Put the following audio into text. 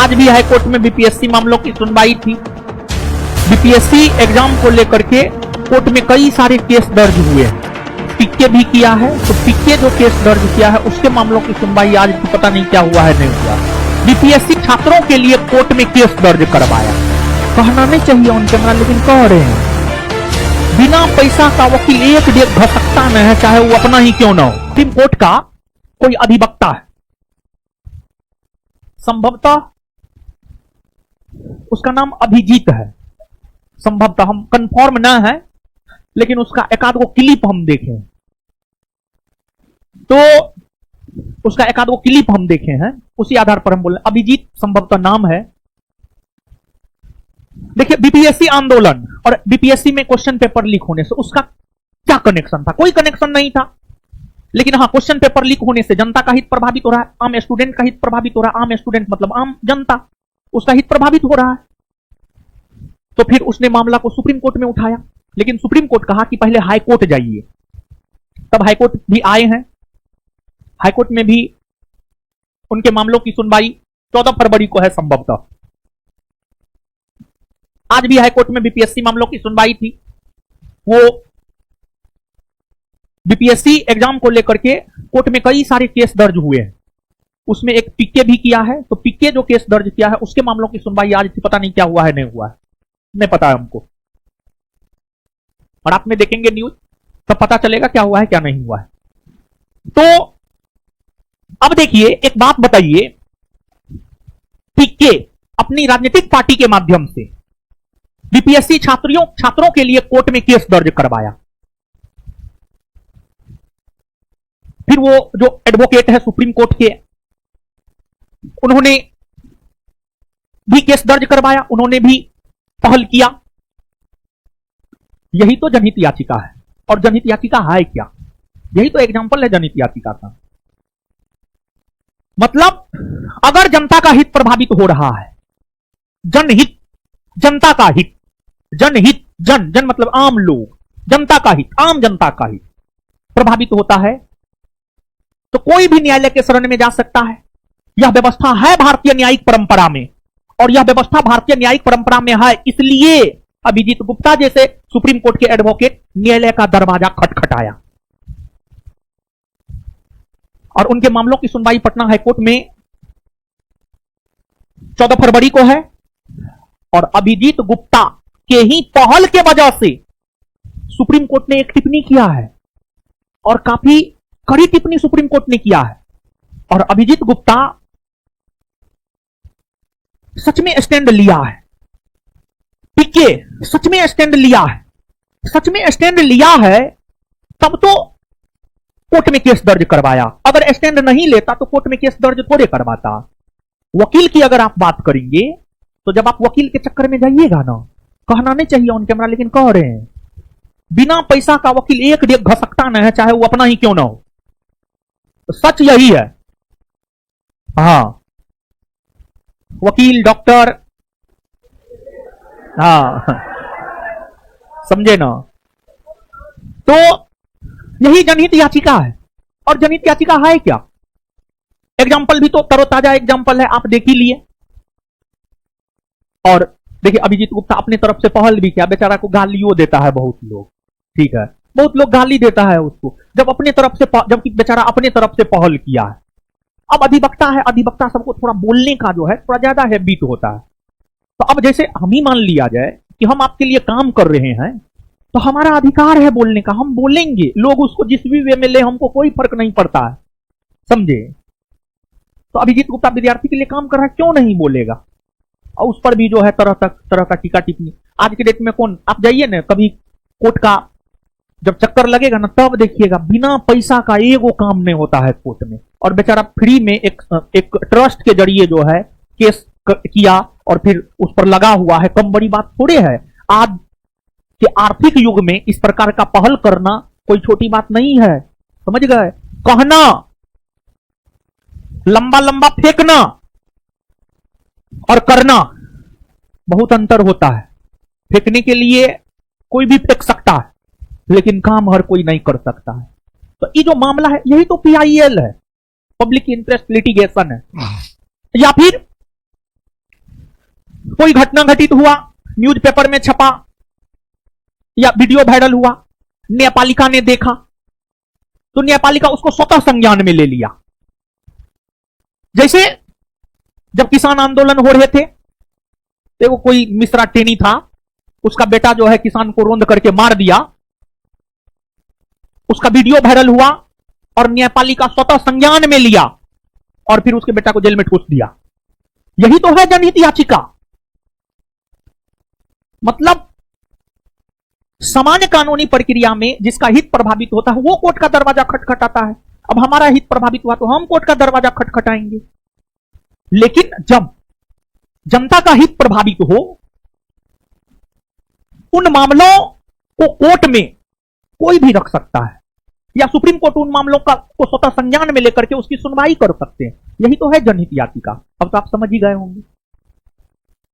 आज भी हाईकोर्ट में बीपीएससी मामलों की सुनवाई थी। बीपीएससी एग्जाम को लेकर के कोर्ट में कई सारे केस दर्ज हुए, पीके भी किया है। तो पीके जो केस दर्ज किया है उसके मामलों की सुनवाई आज भी पता नहीं क्या हुआ है, नहीं हुआ। बीपीएससी छात्रों के लिए कोर्ट में केस दर्ज करवाया, कहना नहीं चाहिए ऑन कैमरा लेकिन कह रहे हैं। बिना पैसा का वकील एक डेग घसकता नहीं है, चाहे वो अपना ही क्यों ना हो। सुप्रीम कोर्ट का कोई अधिवक्ता है, संभवतः उसका नाम अभिजीत है, संभवतः, हम कंफर्म ना है, लेकिन उसका एक आध गो क्लिप हम देखे, तो उसका एक आध गो क्लिप हम देखे हैं, उसी आधार पर हम बोल रहे हैं। अभिजीत संभवतः नाम है। देखिए, बीपीएससी आंदोलन और बीपीएससी में क्वेश्चन पेपर लीक होने से उसका क्या कनेक्शन था? कोई कनेक्शन नहीं था। लेकिन हाँ, क्वेश्चन पेपर लीक होने से जनता का हित प्रभावित हो रहा है, आम स्टूडेंट का हित प्रभावित हो रहा है। आम स्टूडेंट मतलब आम जनता, उसका हित प्रभावित हो रहा है। तो फिर उसने मामला को सुप्रीम कोर्ट में उठाया, लेकिन सुप्रीम कोर्ट कहा कि पहले हाई कोर्ट जाइए। तब हाई कोर्ट भी आए हैं। हाई कोर्ट में भी उनके मामलों की सुनवाई 14 फरवरी को है संभवतः। आज भी हाई कोर्ट में बीपीएससी मामलों की सुनवाई थी। वो बीपीएससी एग्जाम को लेकर के कोर्ट में कई सारे केस दर्ज हुए हैं, उसमें एक पीके भी किया है। तो पीके जो केस दर्ज किया है उसके मामलों की सुनवाई आज पता नहीं क्या हुआ है, नहीं हुआ है, नहीं पता है हमको। और आप में देखेंगे न्यूज तब पता चलेगा क्या हुआ है क्या नहीं हुआ है। तो अब देखिए, एक बात बताइए, पीके अपनी राजनीतिक पार्टी के माध्यम से बीपीएससी छात्रों के लिए कोर्ट में केस दर्ज करवाया। फिर वो जो एडवोकेट है सुप्रीम कोर्ट के, उन्होंने भी केस दर्ज करवाया, उन्होंने भी पहल किया। यही तो जनहित याचिका है। और जनहित याचिका है क्या? यही तो एग्जांपल है जनहित याचिका का। मतलब अगर जनता का हित प्रभावित हो रहा है, जनहित, जनता का हित, जनहित, जन मतलब आम लोग, जनता का हित, आम जनता का हित प्रभावित होता है, तो कोई भी न्यायालय के शरण में जा सकता है। यह व्यवस्था है भारतीय न्यायिक परंपरा में, और यह व्यवस्था भारतीय न्यायिक परंपरा में है, इसलिए अभिजीत गुप्ता जैसे सुप्रीम कोर्ट के एडवोकेट न्यायालय का दरवाजा खटखटाया। और उनके मामलों की सुनवाई पटना हाईकोर्ट में 14 फरवरी को है। और अभिजीत गुप्ता के ही पहल के वजह से सुप्रीम कोर्ट ने एक टिप्पणी किया है, और काफी कड़ी टिप्पणी सुप्रीम कोर्ट ने किया है। और अभिजीत गुप्ता सच में स्टैंड लिया है, पीके सच में स्टैंड लिया है, सच में स्टैंड लिया है, तब तो कोर्ट में केस दर्ज करवाया। अगर स्टैंड नहीं लेता तो कोर्ट में केस दर्ज थोड़े करवाता। वकील की अगर आप बात करेंगे तो जब आप वकील के चक्कर में जाइएगा ना, कहना नहीं चाहिए ऑन कैमरा लेकिन कह रहे हैं, बिना पैसा का वकील एक डेग घसकता नहीं है, चाहे वो अपना ही क्यों ना हो। तो सच यही है। हाँ, वकील, डॉक्टर, हाँ, समझे ना। तो यही जनहित याचिका है। और जनहित याचिका है क्या? एग्जाम्पल भी तो तरोताजा एग्जाम्पल है, आप देख ही लिए। और देखिए, अभिजीत गुप्ता अपने तरफ से पहल भी किया, बेचारा को गालियों देता है बहुत लोग, ठीक है, बहुत लोग गाली देता है उसको, जब अपने तरफ से, जबकि बेचारा अपने तरफ से पहल किया है। अब अधिवक्ता है, अधिवक्ता सबको थोड़ा बोलने का जो है थोड़ा ज्यादा हैबिट होता है। तो अब जैसे हम ही मान लिया जाए कि हम आपके लिए काम कर रहे हैं, तो हमारा अधिकार है बोलने का, हम बोलेंगे, लोग उसको जिस भी वे में ले, हमको कोई फर्क नहीं पड़ता है, समझे। तो अभिजीत गुप्ता विद्यार्थी के लिए काम कर रहा है, क्यों नहीं बोलेगा? और उस पर भी जो है तरह का टीका टिप्पणी। आज के डेट में कौन, आप जाइए ना कभी कोर्ट का जब चक्कर लगेगा ना, तब देखिएगा बिना पैसा का एगो काम नहीं होता है कोर्ट में। और बेचारा फ्री में एक ट्रस्ट के जरिए जो है केस किया और फिर उस पर लगा हुआ है, कम बड़ी बात थोड़े है। आज के आर्थिक युग में इस प्रकार का पहल करना कोई छोटी बात नहीं है, समझ गए। कहना, लंबा लंबा फेंकना और करना बहुत अंतर होता है। फेंकने के लिए कोई भी फेंक सकता है, लेकिन काम हर कोई नहीं कर सकता है। तो ये जो मामला है, यही तो पीआईएल है, पब्लिक इंटरेस्ट लिटिगेशन है। या फिर कोई घटना घटित हुआ, न्यूज़पेपर में छपा या वीडियो वायरल हुआ, न्यायपालिका ने देखा तो न्यायपालिका उसको स्वतः संज्ञान में ले लिया। जैसे जब किसान आंदोलन हो रहे थे, देखो कोई मिश्रा टेनी था, उसका बेटा जो है किसान को रोंद करके मार दिया, उसका वीडियो वायरल हुआ और न्यायपालिका स्वतः संज्ञान में लिया और फिर उसके बेटा को जेल में ठूस दिया। यही तो है जनहित याचिका। मतलब सामान्य कानूनी प्रक्रिया में जिसका हित प्रभावित होता है वो कोर्ट का दरवाजा खटखटाता है। अब हमारा हित प्रभावित हुआ तो हम कोर्ट का दरवाजा खटखटाएंगे। लेकिन जब जनता का हित प्रभावित हो, उन मामलों को कोर्ट में कोई भी रख सकता है या सुप्रीम कोर्ट उन मामलों का को स्वतः संज्ञान में लेकर के उसकी सुनवाई कर सकते हैं। यही तो है जनहित याचिका। अब तो आप समझ ही गए होंगे।